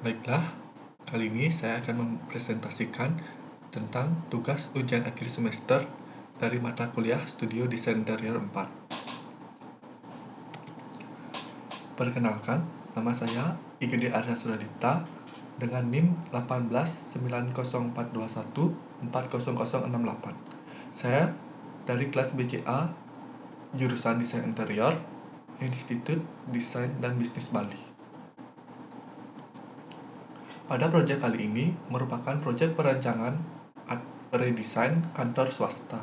Baiklah, kali ini saya akan mempresentasikan tentang tugas ujian akhir semester dari mata kuliah Studio Desain Interior 4. Perkenalkan, nama saya IGD Arya Suradipta dengan NIM 1890421400068. Saya dari kelas BCA jurusan Desain Interior, Institut Desain dan Bisnis Bali. Pada proyek kali ini merupakan proyek perancangan redesain kantor swasta,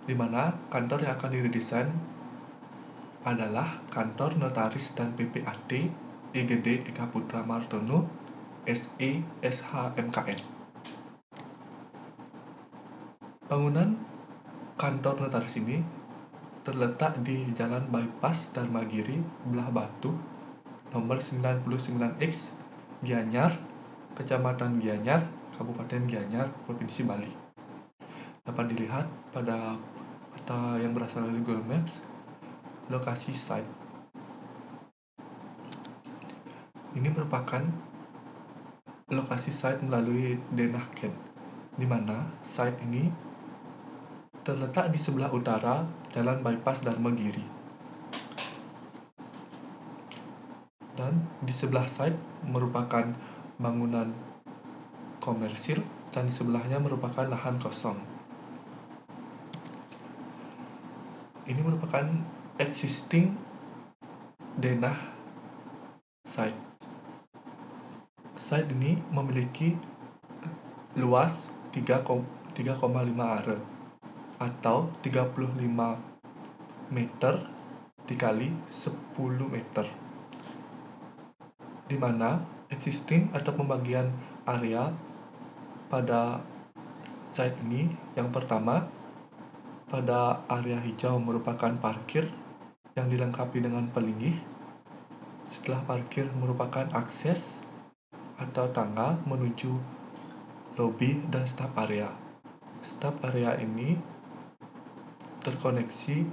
di mana kantor yang akan diredesain adalah kantor notaris dan PPAT IGD Eka Putra Martono SE SHMKN. Bangunan kantor notaris ini terletak di Jalan Bypass Dharmagiri, Belah Batu, nomor 99X, Gianyar, Kecamatan Gianyar, Kabupaten Gianyar, Provinsi Bali. Dapat dilihat pada peta yang berasal dari Google Maps, lokasi site. Ini merupakan lokasi site melalui Denah Ken, di mana site ini terletak di sebelah utara Jalan Bypass Dharmagiri. Dan di sebelah site merupakan bangunan komersil dan di sebelahnya merupakan lahan kosong. Ini merupakan existing denah site. Site ini memiliki luas 3,5 are atau 35 meter dikali 10 meter, di mana existing atau pembagian area pada site ini yang pertama, pada area hijau merupakan parkir yang dilengkapi dengan pelinggih. Setelah parkir merupakan akses atau tangga menuju lobi dan staf area. Staf area ini terkoneksi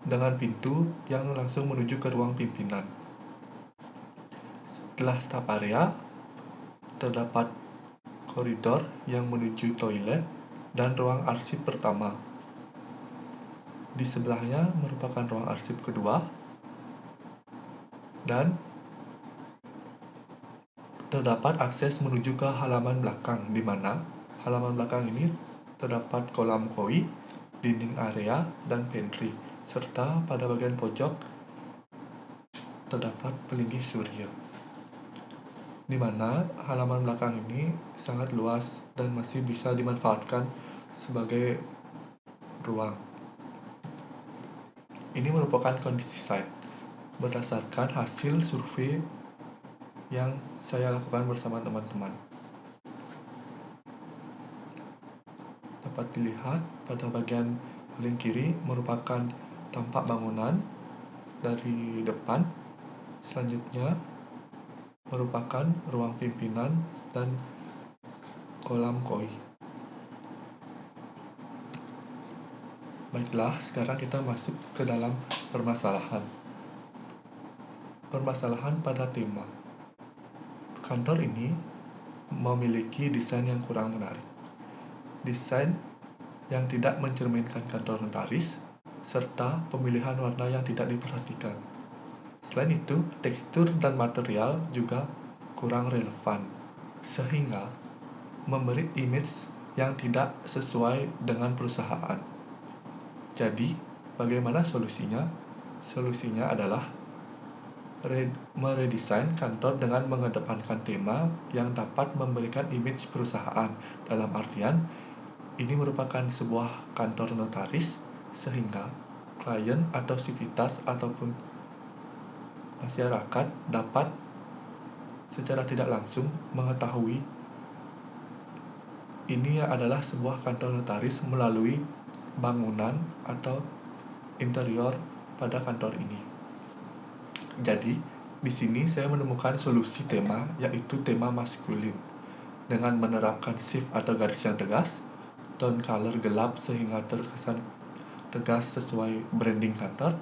dengan pintu yang langsung menuju ke ruang pimpinan. Setelah staf area, terdapat koridor yang menuju toilet dan ruang arsip pertama. Di sebelahnya merupakan ruang arsip kedua dan terdapat akses menuju ke halaman belakang, di mana halaman belakang ini terdapat kolam koi, dinding area, dan pantry, serta pada bagian pojok terdapat pelinggih surya, di mana halaman belakang ini sangat luas dan masih bisa dimanfaatkan sebagai ruang. Ini merupakan kondisi site berdasarkan hasil survei yang saya lakukan bersama teman-teman. Dapat dilihat pada bagian paling kiri merupakan tampak bangunan dari depan. Selanjutnya merupakan ruang pimpinan dan kolam koi. Baiklah, sekarang kita masuk ke dalam permasalahan. Permasalahan pada tema. Kantor ini memiliki desain yang kurang menarik. Desain yang tidak mencerminkan kantor notaris, serta pemilihan warna yang tidak diperhatikan. Selain itu, tekstur dan material juga kurang relevan, sehingga memberi image yang tidak sesuai dengan perusahaan. Jadi, bagaimana solusinya? Solusinya adalah meredesain kantor dengan mengedepankan tema yang dapat memberikan image perusahaan. Dalam artian, ini merupakan sebuah kantor notaris, sehingga klien atau sivitas ataupun masyarakat dapat secara tidak langsung mengetahui ini adalah sebuah kantor notaris melalui bangunan atau interior pada kantor ini. Jadi, di sini saya menemukan solusi tema, yaitu tema maskulin, dengan menerapkan shift atau garis yang tegas, tone color gelap sehingga terkesan tegas sesuai branding kantor,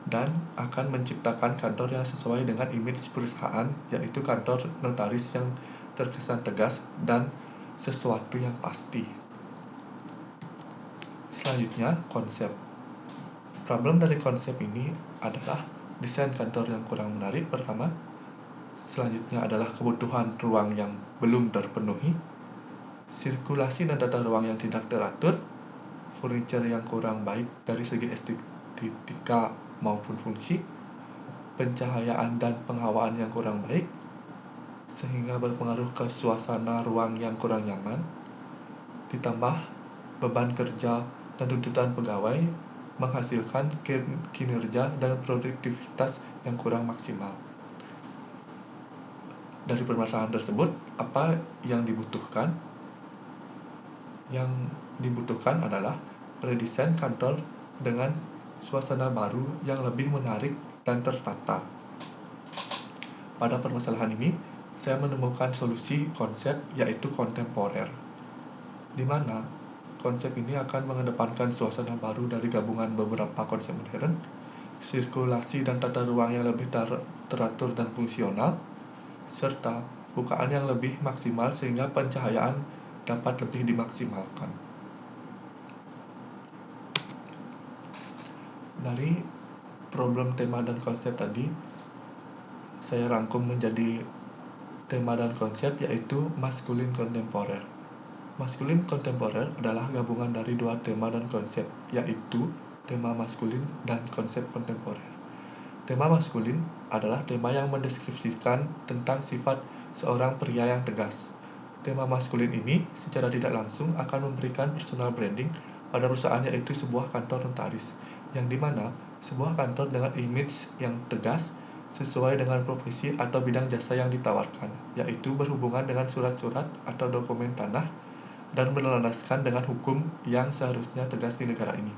dan akan menciptakan kantor yang sesuai dengan image perusahaan, yaitu kantor notaris yang terkesan tegas dan sesuatu yang pasti. Selanjutnya, konsep. Problem dari konsep ini adalah desain kantor yang kurang menarik pertama. Selanjutnya adalah kebutuhan ruang yang belum terpenuhi, sirkulasi dan tata ruang yang tidak teratur, furniture yang kurang baik dari segi estetika maupun fungsi, pencahayaan dan penghawaan yang kurang baik, sehingga berpengaruh ke suasana ruang yang kurang nyaman, ditambah beban kerja dan tuntutan pegawai menghasilkan kinerja dan produktivitas yang kurang maksimal. Dari permasalahan tersebut, apa yang dibutuhkan? Yang dibutuhkan adalah redesain kantor dengan suasana baru yang lebih menarik dan tertata. Pada permasalahan ini, saya menemukan solusi konsep yaitu kontemporer, di mana konsep ini akan mengedepankan suasana baru dari gabungan beberapa konsep modern, sirkulasi dan tata ruang yang lebih teratur dan fungsional, serta bukaan yang lebih maksimal sehingga pencahayaan dapat lebih dimaksimalkan. Dari problem, tema, dan konsep tadi, saya rangkum menjadi tema dan konsep yaitu maskulin kontemporer. Maskulin kontemporer adalah gabungan dari dua tema dan konsep, yaitu tema maskulin dan konsep kontemporer. Tema maskulin adalah tema yang mendeskripsikan tentang sifat seorang pria yang tegas. Tema maskulin ini secara tidak langsung akan memberikan personal branding pada perusahaan, yaitu sebuah kantor notaris, yang dimana sebuah kantor dengan image yang tegas sesuai dengan profesi atau bidang jasa yang ditawarkan, yaitu berhubungan dengan surat-surat atau dokumen tanah dan berlandaskan dengan hukum yang seharusnya tegas di negara ini.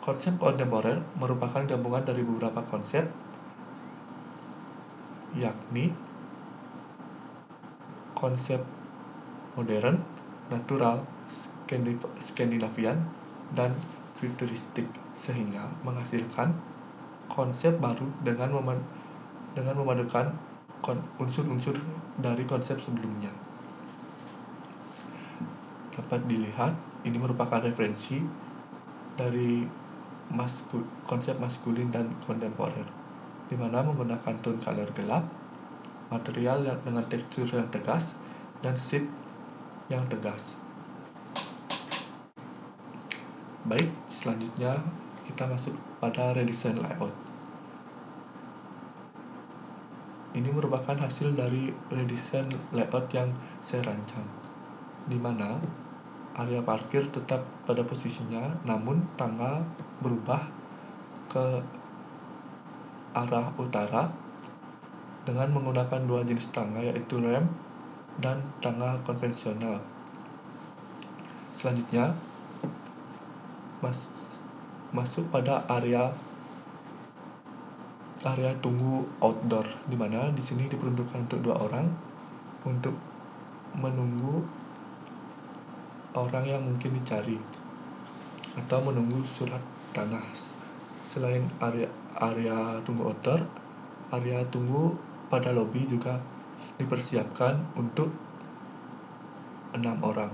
Konsep kontemporer merupakan gabungan dari beberapa konsep, yakni konsep modern, natural, Skandinavian, dan futuristik, sehingga menghasilkan konsep baru dengan memadukan unsur-unsur dari konsep sebelumnya. Dapat dilihat, ini merupakan referensi dari konsep maskulin dan kontemporer, di mana menggunakan tone color gelap, material dengan tekstur yang tegas, dan shape yang tegas. Baik, selanjutnya kita masuk pada redesign layout. Ini merupakan hasil dari redesign layout yang saya rancang, di mana area parkir tetap pada posisinya, namun tangga berubah ke arah utara dengan menggunakan dua jenis tangga, yaitu ramp dan tangga konvensional. Selanjutnya, masuk pada area tunggu outdoor, di mana di sini diperuntukkan untuk 2 orang untuk menunggu orang yang mungkin dicari atau menunggu surat tanah. Selain area tunggu outdoor, area tunggu pada lobi juga dipersiapkan untuk 6 orang.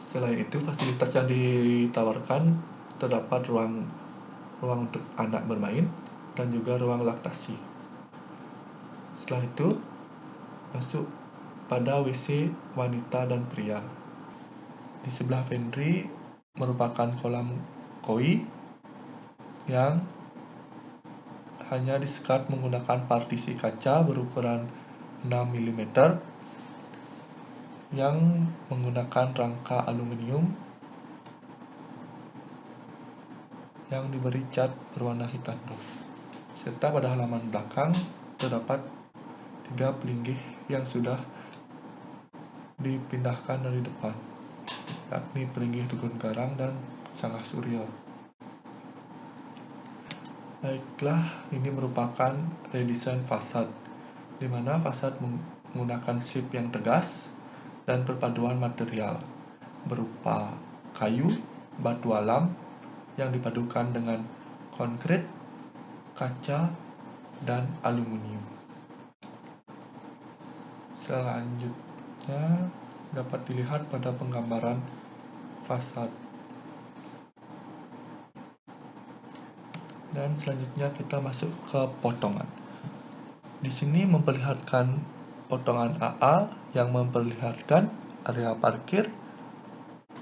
Selain itu, fasilitas yang ditawarkan terdapat ruang untuk anak bermain dan juga ruang laktasi. Setelah itu, masuk pada WC wanita dan pria. Di sebelah pantry merupakan kolam koi yang hanya disekat menggunakan partisi kaca berukuran 6 mm yang menggunakan rangka aluminium yang diberi cat berwarna hitam doff. Serta pada halaman belakang terdapat 3 pelinggih yang sudah dipindahkan dari depan, yakni pelinggih Tugun Garang dan Sanggah Suryo. Baiklah, ini merupakan redesign fasad, di mana fasad menggunakan shape yang tegas dan perpaduan material berupa kayu, batu alam yang dipadukan dengan konkrit, kaca, dan aluminium. Selanjutnya dapat dilihat pada penggambaran fasad. Dan selanjutnya kita masuk ke potongan. Di sini memperlihatkan potongan AA yang memperlihatkan area parkir,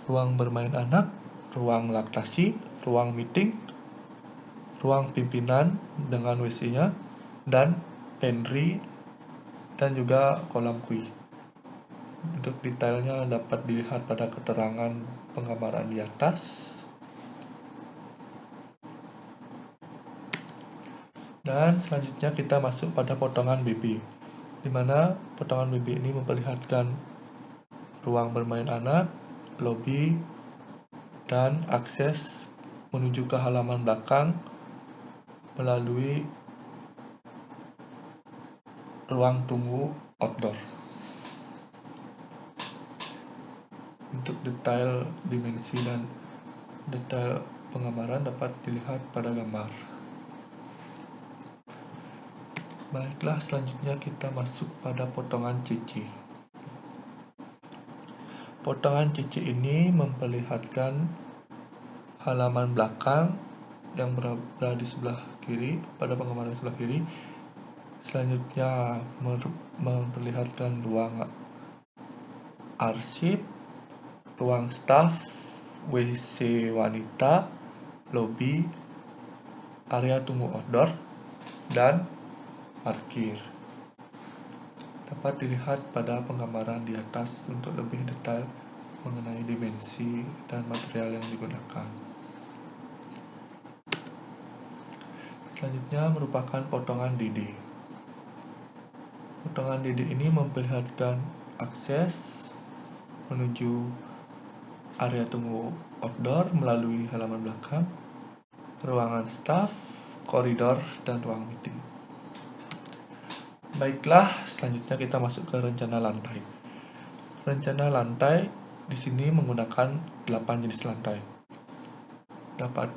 ruang bermain anak, ruang laktasi, ruang meeting, ruang pimpinan dengan WC-nya, dan pantry dan juga kolam kui. Untuk detailnya dapat dilihat pada keterangan penggambaran di atas. Dan selanjutnya kita masuk pada potongan BB, di mana potongan BB ini memperlihatkan ruang bermain anak, lobi, dan akses menuju ke halaman belakang melalui ruang tunggu outdoor. Untuk detail dimensi dan detail penggambaran dapat dilihat pada gambar. Baiklah, selanjutnya kita masuk pada potongan CC. Potongan CC ini memperlihatkan halaman belakang yang berada di sebelah kiri, pada penggambaran sebelah kiri. Selanjutnya memperlihatkan ruang arsip, ruang staff, WC wanita, lobi, area tunggu outdoor, dan parkir. Dapat dilihat pada penggambaran di atas untuk lebih detail mengenai dimensi dan material yang digunakan. Selanjutnya merupakan potongan DD. Potongan DD ini memperlihatkan akses menuju area tunggu outdoor melalui halaman belakang, ruangan staff, koridor, dan ruang meeting. Baiklah, selanjutnya kita masuk ke rencana lantai. Rencana lantai di sini menggunakan 8 jenis lantai. Dapat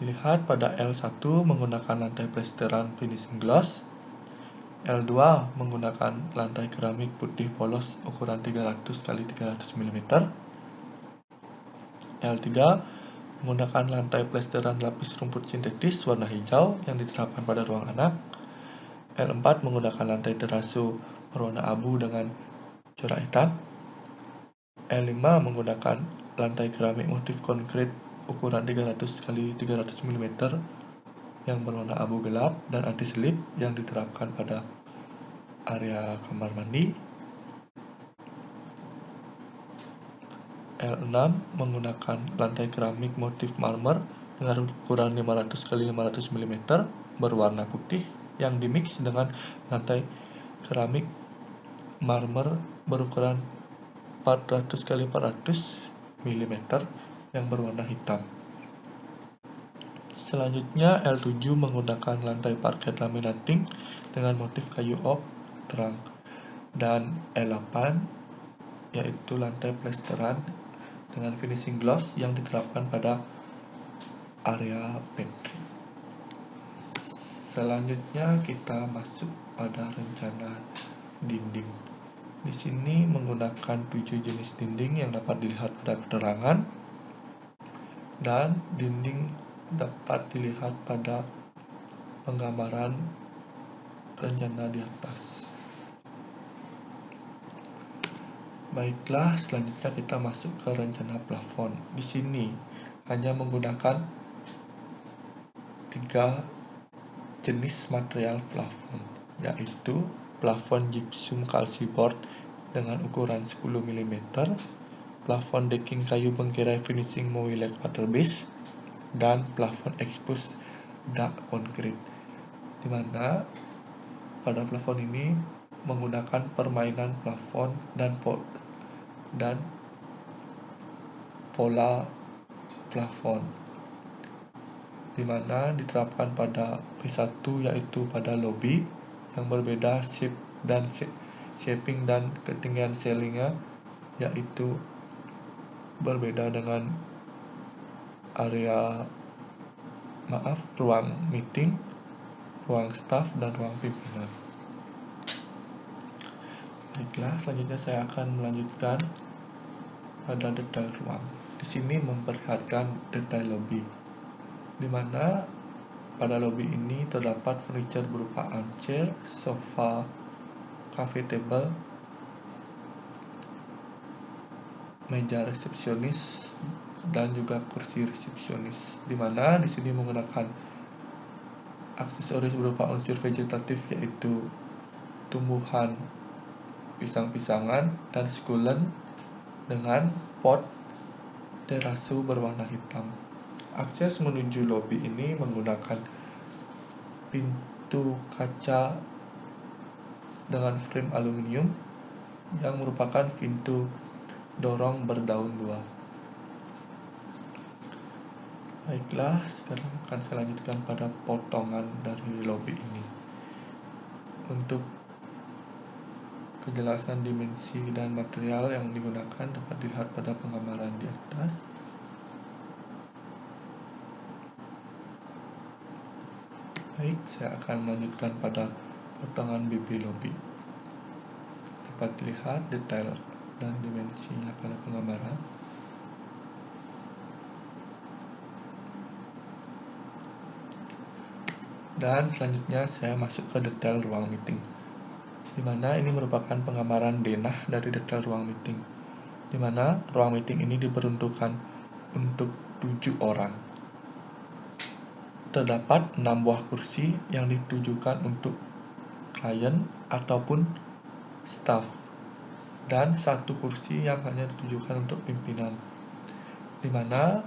dilihat pada L1 menggunakan lantai plesteran finishing gloss, L2 menggunakan lantai keramik putih polos ukuran 300 x 300 mm, L3 menggunakan lantai plesteran lapis rumput sintetis warna hijau yang diterapkan pada ruang anak, L4 menggunakan lantai terasu berwarna abu dengan corak hitam, L5 menggunakan lantai keramik motif konkrit ukuran 300 x 300 mm yang berwarna abu gelap dan anti selip yang diterapkan pada area kamar mandi, L6 menggunakan lantai keramik motif marmer dengan ukuran 500 x 500 mm berwarna putih yang dimix dengan lantai keramik marmer berukuran 400 x 400 mm yang berwarna hitam. Selanjutnya L7 menggunakan lantai parket laminating dengan motif kayu oak terang, dan L8 yaitu lantai plesteran dengan finishing gloss yang diterapkan pada area pantry. Selanjutnya kita masuk pada rencana dinding. Di sini menggunakan 7 jenis dinding yang dapat dilihat pada keterangan, dan dinding dapat dilihat pada penggambaran rencana di atas. Baiklah, selanjutnya kita masuk ke rencana plafon. Di sini hanya menggunakan 3 jenis material plafon, yaitu plafon gypsum calciboard dengan ukuran 10 mm, plafon decking kayu bengkerai finishing mowilet waterbase, dan plafon expose dak konkrit, di mana pada plafon ini menggunakan permainan plafon dan pola plafon, di mana diterapkan pada P1 yaitu pada lobby yang berbeda shape dan shaping dan ketinggian ceilingnya, yaitu berbeda dengan area ruang meeting, ruang staff, dan ruang pimpinan. Baiklah, selanjutnya saya akan melanjutkan pada detail ruang. Di sini memperlihatkan detail lobby, di mana pada lobby ini terdapat furniture berupa armchair, sofa, cafe table, meja resepsionis, dan juga kursi resepsionis, di mana di sini menggunakan aksesoris berupa unsur vegetatif yaitu tumbuhan pisang-pisangan dan sukulen dengan pot terasu berwarna hitam. Akses menuju lobi ini menggunakan pintu kaca dengan frame aluminium yang merupakan pintu dorong berdaun dua. Baiklah, sekarang akan saya lanjutkan pada potongan dari lobi ini. Untuk kejelasan dimensi dan material yang digunakan dapat dilihat pada penggambaran di atas. Baik, saya akan melanjutkan pada potongan bibi lobi. Dapat dilihat detail dan dimensinya pada penggambaran. Dan selanjutnya saya masuk ke detail ruang meeting, di mana ini merupakan penggambaran denah dari detail ruang meeting, di mana ruang meeting ini diperuntukkan untuk 7 orang. Terdapat 6 buah kursi yang ditujukan untuk klien ataupun staff, dan 1 kursi yang hanya ditujukan untuk pimpinan, di mana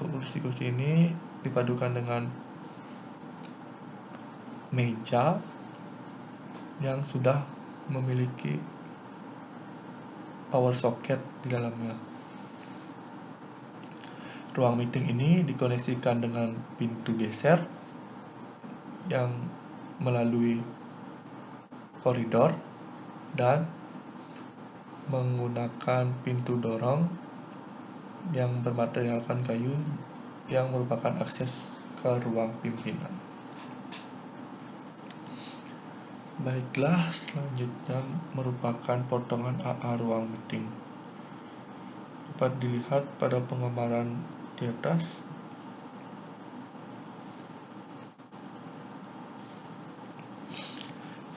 kursi-kursi ini dipadukan dengan meja yang sudah memiliki power socket di dalamnya. Ruang meeting ini dikoneksikan dengan pintu geser yang melalui koridor dan menggunakan pintu dorong yang bermaterialkan kayu yang merupakan akses ke ruang pimpinan. Baiklah, selanjutnya merupakan potongan AA ruang meeting. Dapat dilihat pada penggambaran di atas.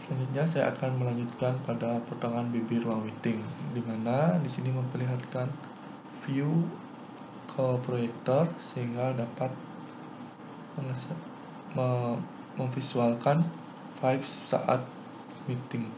Selanjutnya saya akan melanjutkan pada potongan bibir ruang meeting, di mana di sini memperlihatkan view ke proyektor sehingga dapat memvisualkan vibes saat meeting.